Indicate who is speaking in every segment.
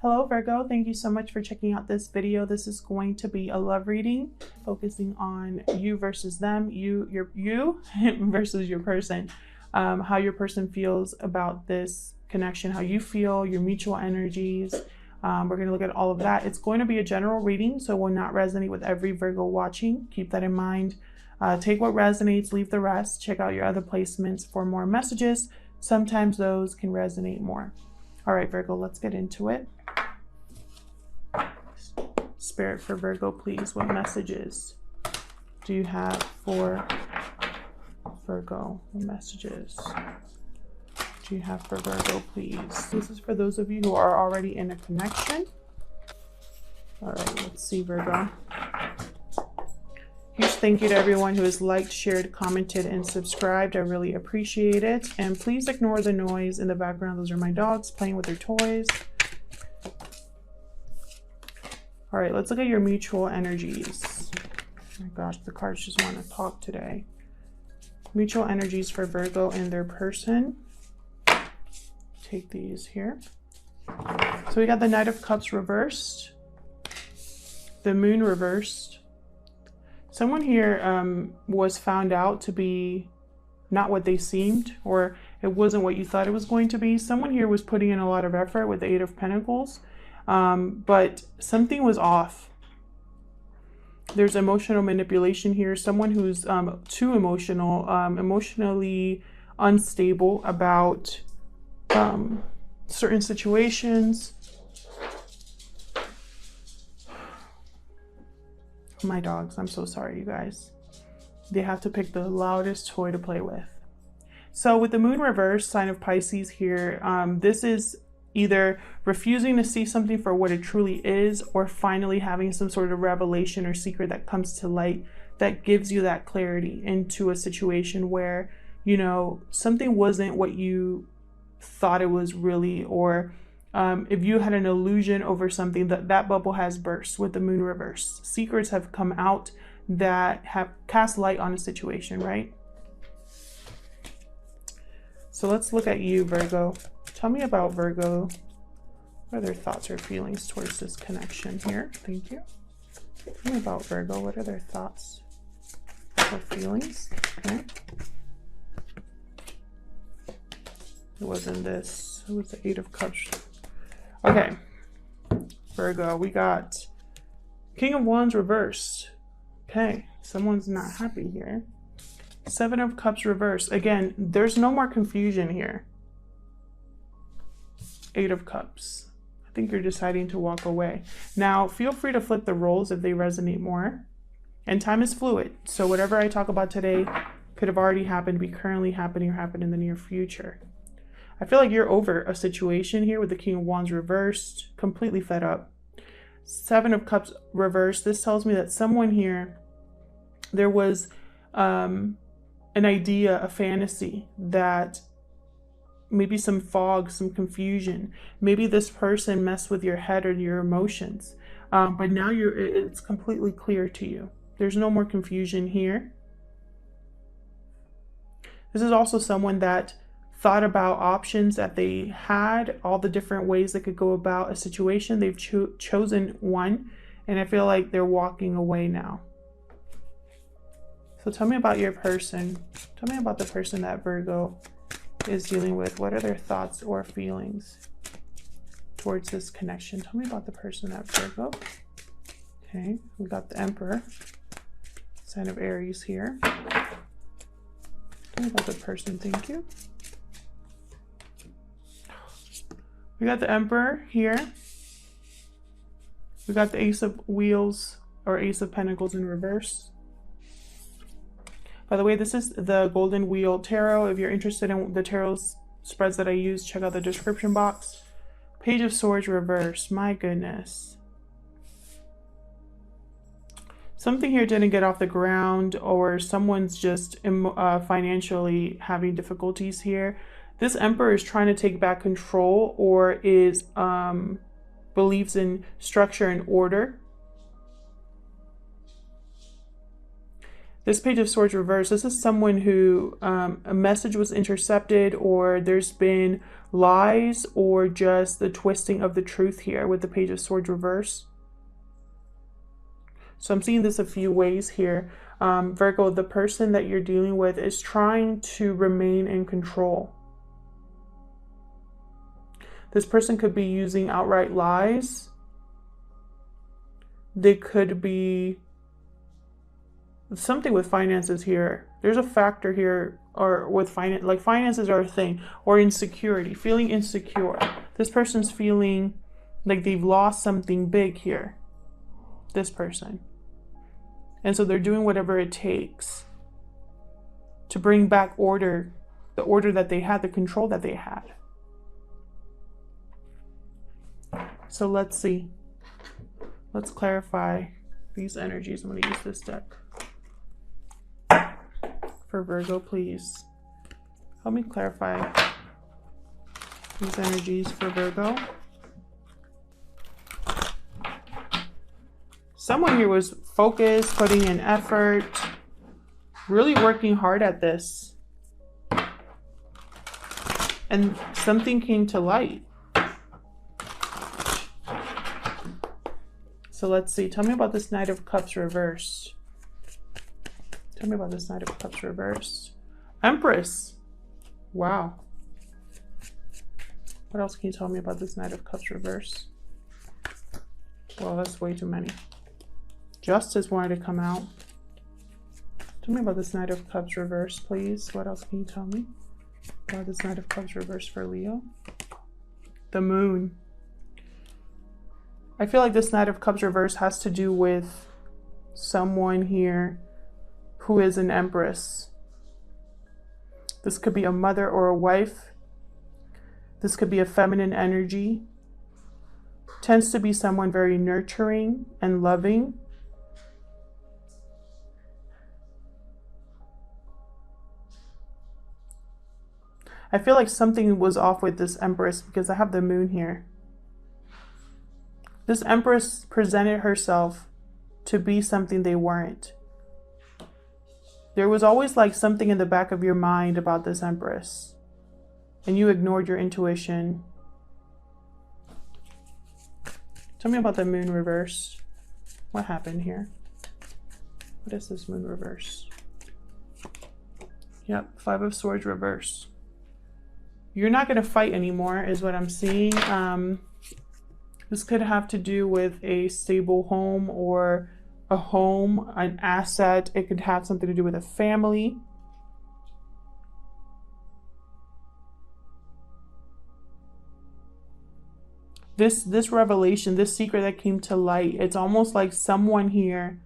Speaker 1: Hello Virgo, thank you so much for checking out this video. This is going to be a love reading focusing on you versus them, you versus your person, how your person feels about this connection, how you feel, your mutual energies. We're going to look at all of that. It's going to be a general reading, so it will not resonate with every Virgo watching. Keep that in mind. Take what resonates, leave the rest. Check out your other placements for more messages. Sometimes those can resonate more. All right, Virgo, let's get into it. Spirit for Virgo, please. What messages do you have for Virgo? What messages do you have for Virgo, please? This is for those of you who are already in a connection. All right, let's see, Virgo. Huge thank you to everyone who has liked, shared, commented, and subscribed. I really appreciate it. And please ignore the noise in the background. Those are my dogs playing with their toys. All right, let's look at your mutual energies. Oh my gosh, the cards just want to talk today. Mutual energies for Virgo and their person. Take these here. So we got the Knight of Cups reversed. The Moon reversed. Someone here was found out to be not what they seemed, or it wasn't what you thought it was going to be. Someone here was putting in a lot of effort with the Eight of Pentacles. But something was off. There's emotional manipulation here. Someone who's too emotional, emotionally unstable about certain situations. My dogs, I'm so sorry, you guys. They have to pick the loudest toy to play with. So with the Moon reverse, sign of Pisces here, this is either refusing to see something for what it truly is, or finally having some sort of revelation or secret that comes to light that gives you that clarity into a situation where, you know, something wasn't what you thought it was really, or if you had an illusion over something, that bubble has burst with the Moon reverse. Secrets have come out that have cast light on a situation, right? So let's look at you, Virgo. Tell me about Virgo. What are their thoughts or feelings towards this connection here? Thank you. Tell me about Virgo. What are their thoughts or feelings? Okay. It wasn't this. It was the Eight of Cups. Okay. Virgo, we got King of Wands reversed. Okay. Someone's not happy here. Seven of Cups reversed. Again, there's no more confusion here. Eight of Cups. I think you're deciding to walk away. Now, feel free to flip the roles if they resonate more. And time is fluid. So whatever I talk about today could have already happened, be currently happening, or happen in the near future. I feel like you're over a situation here with the King of Wands reversed, completely fed up. Seven of Cups reversed. This tells me that someone here, there was an idea, a fantasy that maybe some fog, some confusion. Maybe this person messed with your head or your emotions. But now it's completely clear to you. There's no more confusion here. This is also someone that thought about options that they had, all the different ways they could go about a situation. They've chosen one, and I feel like they're walking away now. So tell me about your person. Tell me about the person that Virgo is dealing with. What are their thoughts or feelings towards this connection? Tell me about the person at Virgo. Okay, we got the Emperor, sign of Aries here. Tell me about the person. Thank you. We got the Emperor here. We got the Ace of Wheels or Ace of Pentacles in reverse. By the way, this is the Golden Wheel Tarot. If you're interested in the tarot spreads that I use, check out the description box. Page of Swords reverse. My goodness. Something here didn't get off the ground, or someone's just financially having difficulties here. This Emperor is trying to take back control, or is believes in structure and order. This Page of Swords reversed, this is someone who a message was intercepted, or there's been lies or just the twisting of the truth here with the Page of Swords reverse. So I'm seeing this a few ways here. Virgo, the person that you're dealing with is trying to remain in control. This person could be using outright lies. They could be something with finances here. There's a factor here, or with finance, like finances are a thing, or insecurity, feeling insecure. This person's feeling like they've lost something big here. This person. And so they're doing whatever it takes to bring back order, the order that they had, the control that they had. So let's see. Let's clarify these energies. I'm going to use this deck. For Virgo, please. Help me clarify these energies for Virgo. Someone here was focused, putting in effort, really working hard at this. And something came to light. So let's see. Tell me about this Knight of Cups reversed. Tell me about this Knight of Cups reversed. Empress. Wow. What else can you tell me about this Knight of Cups reversed? Well, that's way too many. Justice wanted to come out. Tell me about this Knight of Cups reversed, please. What else can you tell me about this Knight of Cups reversed for Leo? The Moon. I feel like this Knight of Cups reversed has to do with someone here who is an Empress. This could be a mother or a wife. This could be a feminine energy. Tends to be someone very nurturing and loving. I feel like something was off with this Empress because I have the Moon here. This Empress presented herself to be something they weren't. There was always like something in the back of your mind about this Empress, and you ignored your intuition. Tell me about the Moon reverse. What happened here? What is this Moon reverse? Yep, Five of Swords reverse. You're not going to fight anymore is what I'm seeing. This could have to do with a stable home or a home, an asset. It could have something to do with a family. This revelation, this secret that came to light, it's almost like someone here,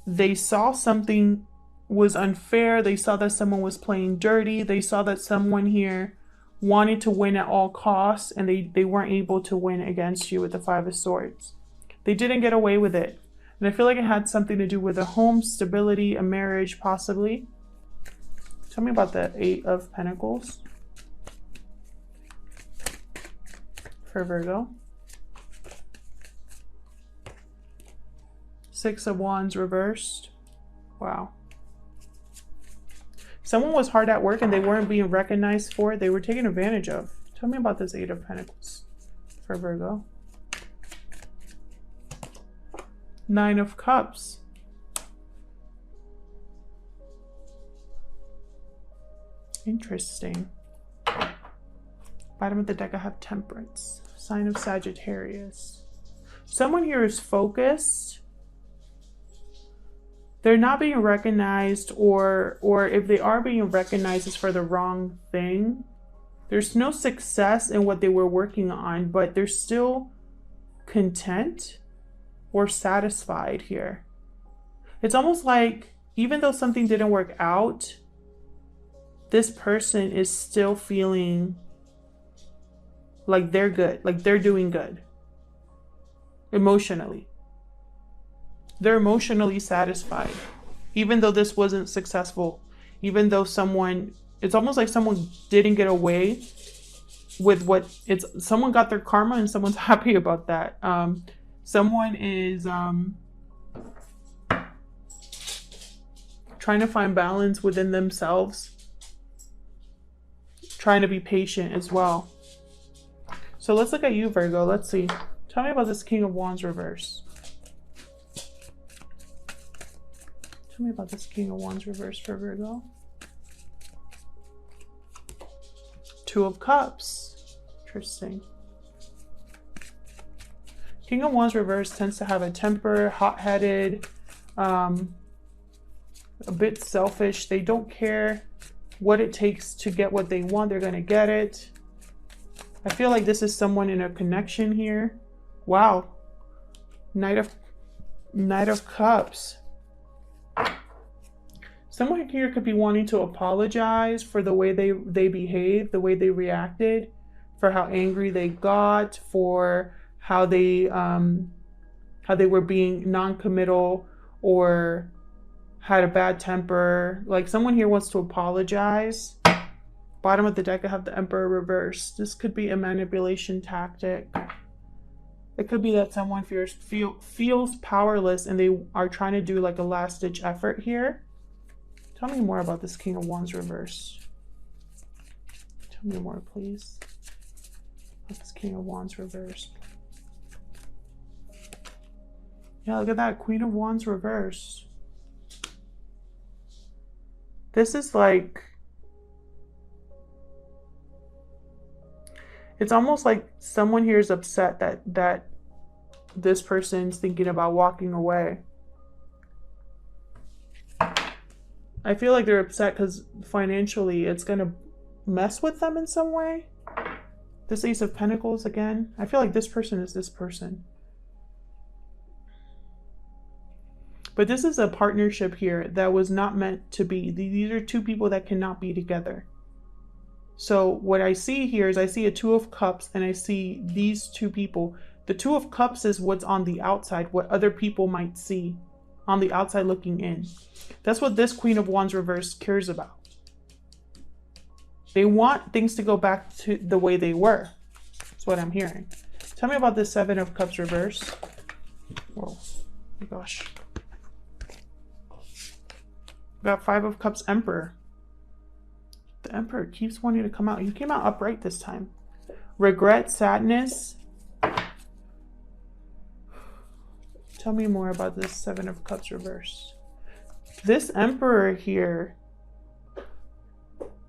Speaker 1: they saw something was unfair. They saw that someone was playing dirty. They saw that someone here wanted to win at all costs, and they weren't able to win against you with the Five of Swords. They didn't get away with it. And I feel like it had something to do with a home, stability, a marriage, possibly. Tell me about the Eight of Pentacles for Virgo. Six of Wands reversed. Wow. Someone was hard at work and they weren't being recognized for it. They were taken advantage of. Tell me about this Eight of Pentacles for Virgo. Nine of Cups. Interesting. Bottom of the deck, I have Temperance. Sign of Sagittarius. Someone here is focused. They're not being recognized, or if they are being recognized, it's for the wrong thing. There's no success in what they were working on, but they're still content or satisfied here. It's almost like even though something didn't work out, this person is still feeling like they're good, like they're doing good emotionally. They're emotionally satisfied, even though this wasn't successful, even though it's almost like someone didn't get away with someone got their karma and someone's happy about that. Someone is trying to find balance within themselves trying to be patient as well. So let's look at you, Virgo. Let's see. Tell me about this King of Wands reverse. Tell me about this King of Wands reverse for Virgo. Two of Cups. Interesting. King of Wands reverse tends to have a temper, hot-headed, a bit selfish. They don't care what it takes to get what they want. They're going to get it. I feel like this is someone in a connection here. Wow. Knight of Cups. Someone here could be wanting to apologize for the way they behaved, the way they reacted, for how angry they got, for how they were being non-committal or had a bad temper. Like someone here wants to apologize. Bottom of the deck, I have the Emperor reverse. This could be a manipulation tactic. It could be that someone feels powerless and they are trying to do like a last-ditch effort here. Tell me more about this King of Wands reverse. Tell me more, please. About this King of Wands reverse. Yeah, look at that. Queen of Wands reverse. This is like... It's almost like someone here is upset that this person's thinking about walking away. I feel like they're upset because financially it's going to mess with them in some way. This Ace of Pentacles again. I feel like this person is this person. But this is a partnership here that was not meant to be. These are two people that cannot be together. So what I see here is I see a Two of Cups and I see these two people. The Two of Cups is what's on the outside, what other people might see on the outside looking in. That's what this Queen of Wands reverse cares about. They want things to go back to the way they were. That's what I'm hearing. Tell me about this Seven of Cups reverse. Whoa, my gosh. We got Five of Cups Emperor. The Emperor keeps wanting to come out. You came out upright this time. Regret, sadness. Tell me more about this Seven of Cups reverse. This Emperor here,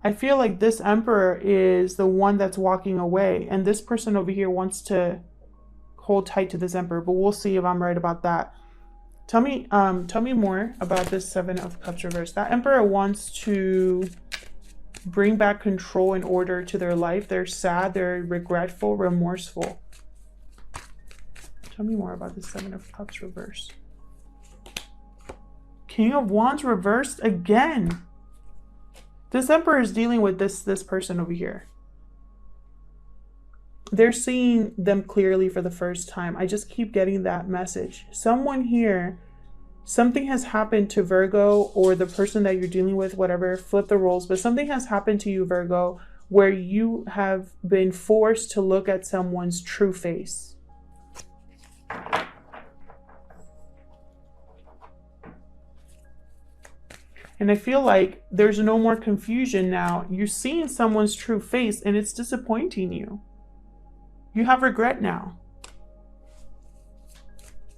Speaker 1: I feel like this Emperor is the one that's walking away. And this person over here wants to hold tight to this Emperor. But we'll see if I'm right about that. Tell me more about this Seven of Cups reverse. That Emperor wants to bring back control and order to their life. They're sad, they're regretful, remorseful. Tell me more about the Seven of Cups reverse. King of Wands reversed again. This Emperor is dealing with this person over here. They're seeing them clearly for the first time. I just keep getting that message. Someone here, something has happened to Virgo or the person that you're dealing with, whatever, flip the roles, but something has happened to you, Virgo, where you have been forced to look at someone's true face. And I feel like there's no more confusion now. You're seeing someone's true face and it's disappointing you. You have regret now.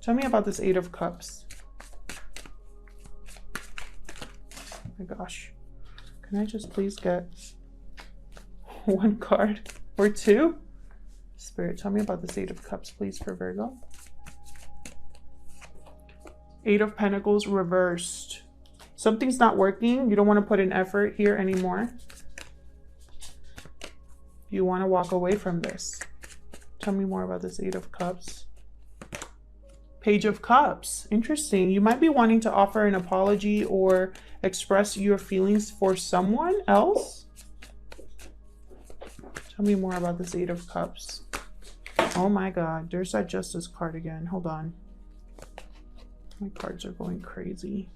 Speaker 1: Tell me about this Eight of Cups. Oh my gosh. Can I just please get one card or two? Spirit, tell me about this Eight of Cups, please, for Virgo. Eight of Pentacles reversed. Something's not working. You don't want to put in effort here anymore. You want to walk away from this. Tell me more about this Eight of Cups. Page of Cups. Interesting. You might be wanting to offer an apology or express your feelings for someone else. Tell me more about this Eight of Cups. Oh my God. There's that Justice card again. Hold on. My cards are going crazy.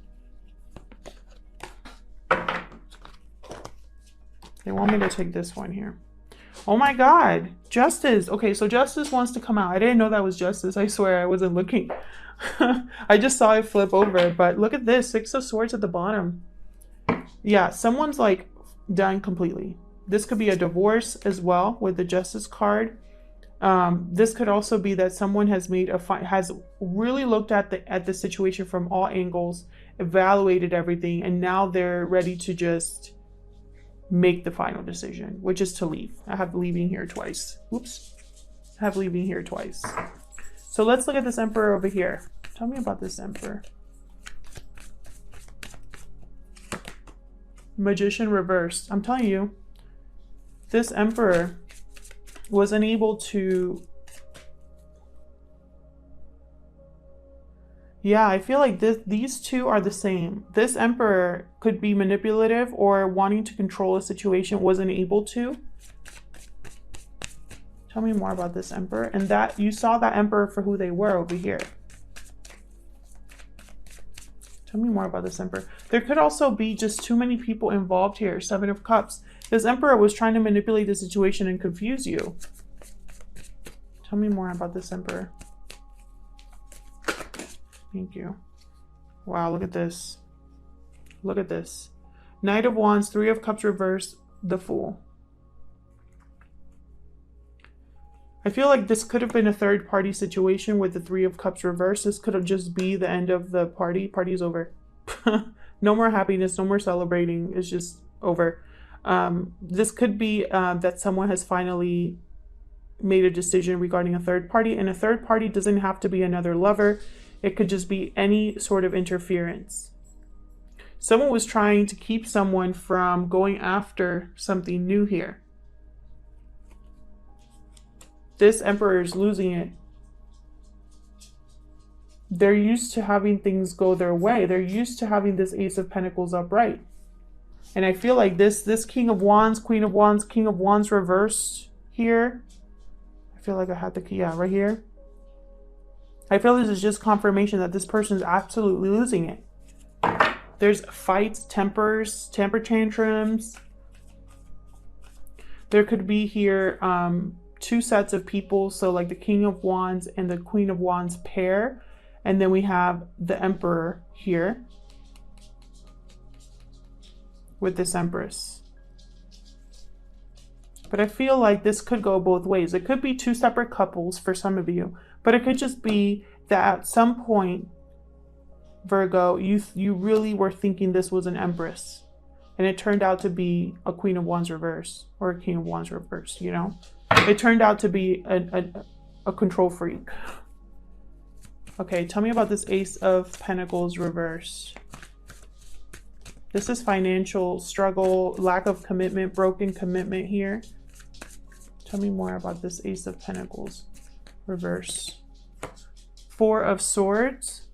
Speaker 1: They want me to take this one here. Oh my God, Justice. Okay, so Justice wants to come out. I didn't know that was Justice. I swear I wasn't looking. I just saw it flip over, but look at this, Six of Swords at the bottom. Yeah, someone's like done completely. This could be a divorce as well with the Justice card. This could also be that someone has made has really looked at the situation from all angles, evaluated everything, and now they're ready to just make the final decision, which is to leave. I have leaving here twice. Oops. I have leaving here twice. So let's look at this Emperor over here. Tell me about this Emperor. Magician reversed. I'm telling you, this Emperor was unable to... Yeah, I feel like these two are the same. This Emperor could be manipulative or wanting to control a situation, wasn't able to. Tell me more about this Emperor. And that you saw that Emperor for who they were over here. Tell me more about this Emperor. There could also be just too many people involved here. Seven of Cups. This Emperor was trying to manipulate the situation and confuse you. Tell me more about this Emperor. Thank you. Wow, look at this. Look at this. Knight of Wands, Three of Cups reversed, the Fool. I feel like this could have been a third party situation with the Three of Cups reversed. This could have just be the end of the party. Party's over. No more happiness, no more celebrating. It's just over. This could be that someone has finally made a decision regarding a third party, and a third party doesn't have to be another lover. It could just be any sort of interference. Someone was trying to keep someone from going after something new here. This Emperor is losing it. They're used to having things go their way. They're used to having this Ace of Pentacles upright. And I feel like this King of Wands, Queen of Wands, King of Wands reversed here. I feel like I had the key, yeah, right here. I feel this is just confirmation that this person is absolutely losing it. There's fights, temper tantrums. There could be here two sets of people. So like the King of Wands and the Queen of Wands pair. And then we have the Emperor here with this Empress. But I feel like this could go both ways. It could be two separate couples for some of you, but it could just be that at some point, Virgo, you really were thinking this was an Empress, and it turned out to be a Queen of Wands reverse or a King of Wands reverse, you know? It turned out to be a control freak. Okay, tell me about this Ace of Pentacles reverse. This is financial struggle, lack of commitment, broken commitment here. Tell me more about this Ace of Pentacles reverse. Four of Swords.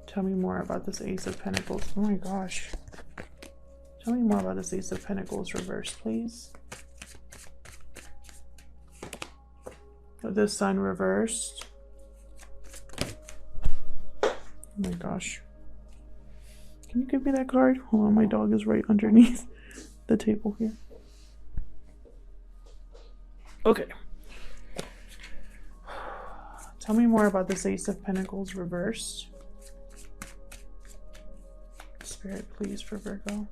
Speaker 1: Tell me more about this Ace of Pentacles. Oh my gosh. Tell me more about this Ace of Pentacles reverse, please. The Sun reversed. Oh my gosh. Can you give me that card? Hold on, my dog is right underneath the table here. Okay. Tell me more about this Ace of Pentacles reversed. Spirit, please, for Virgo.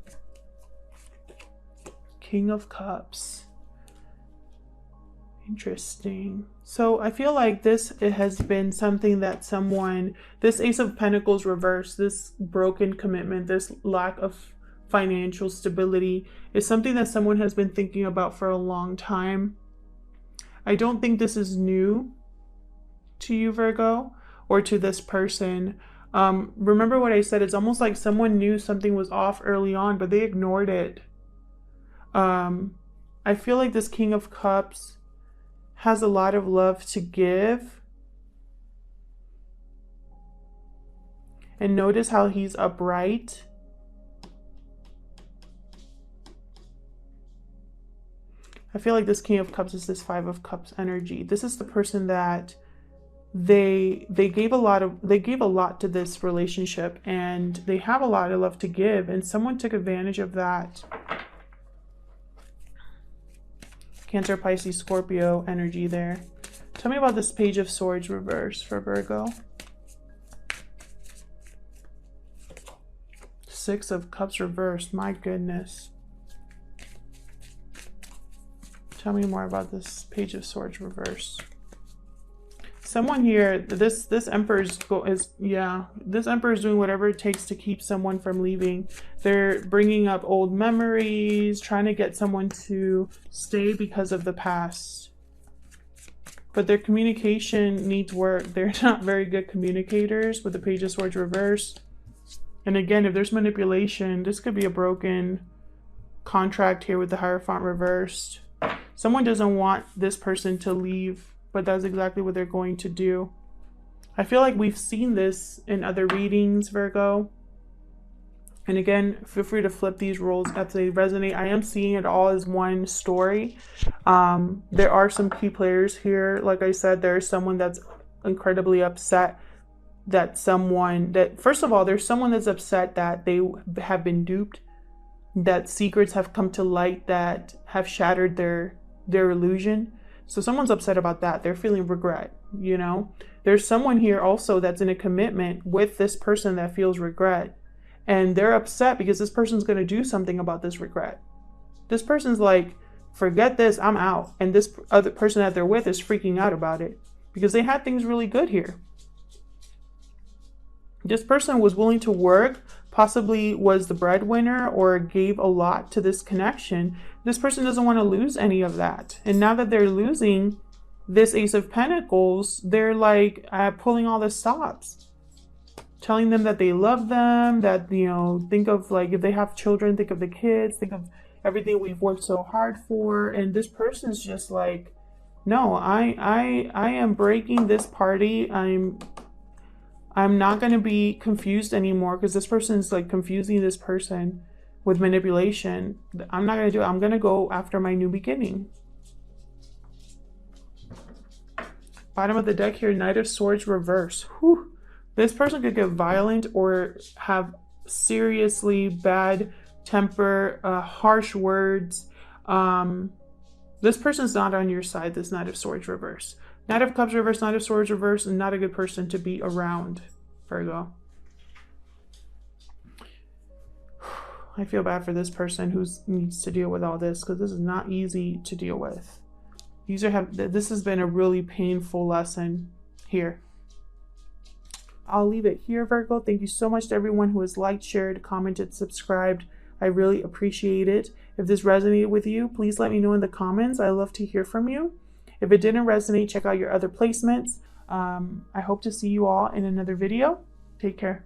Speaker 1: King of Cups. Interesting. So I feel like it has been something that this Ace of Pentacles reverse, this broken commitment, this lack of financial stability is something that someone has been thinking about for a long time. I don't think this is new to you, Virgo, or to this person. Remember what I said, it's almost like someone knew something was off early on, but they ignored it. I feel like this King of Cups has a lot of love to give. And notice how he's upright. I feel like this King of Cups is this Five of Cups energy. This is the person that they gave a lot to this relationship, and they have a lot of love to give, and someone took advantage of that. Cancer, Pisces, Scorpio energy there. Tell me about this Page of Swords reverse for Virgo. Six of Cups reversed. My goodness. Tell me more about this Page of Swords reversed. Someone here, this Emperor is this Emperor is doing whatever it takes to keep someone from leaving. They're bringing up old memories, trying to get someone to stay because of the past. But their communication needs work. They're not very good communicators with the Page of Swords reversed. And again, if there's manipulation, this could be a broken contract here with the Hierophant reversed. Someone doesn't want this person to leave, but that's exactly what they're going to do. I feel like we've seen this in other readings, Virgo. And again, feel free to flip these roles if they resonate. I am seeing it all as one story. There are some key players here. Like I said, there's someone that's incredibly upset that first of all, there's someone that's upset that they have been duped, that secrets have come to light that have shattered their illusion. So someone's upset about that. They're feeling regret, you know. There's someone here also that's in a commitment with this person that feels regret. And they're upset because this person's going to do something about this regret. This person's like, forget this, I'm out. And this other person that they're with is freaking out about it because they had things really good here. This person was willing to work, possibly was the breadwinner or gave a lot to this connection. This person doesn't want to lose any of that. And now that they're losing this Ace of Pentacles, they're like pulling all the stops. Telling them that they love them, that, you know, think of like if they have children, think of the kids, think of everything we've worked so hard for. And this person's just like, no, I am breaking this party. I'm not going to be confused anymore because this person's like confusing this person with manipulation. I'm not going to do it. I'm going to go after my new beginning. Bottom of the deck here, Knight of Swords reverse. Whew. This person could get violent or have seriously bad temper, harsh words. This person's not on your side, this Knight of Swords reverse. Knight of Cups reverse, Knight of Swords reverse, and not a good person to be around, Virgo. I feel bad for this person who needs to deal with all this because this is not easy to deal with. This has been a really painful lesson here. I'll leave it here, Virgo. Thank you so much to everyone who has liked, shared, commented, subscribed. I really appreciate it. If this resonated with you, please let me know in the comments. I love to hear from you. If it didn't resonate, check out your other placements. I hope to see you all in another video. Take care.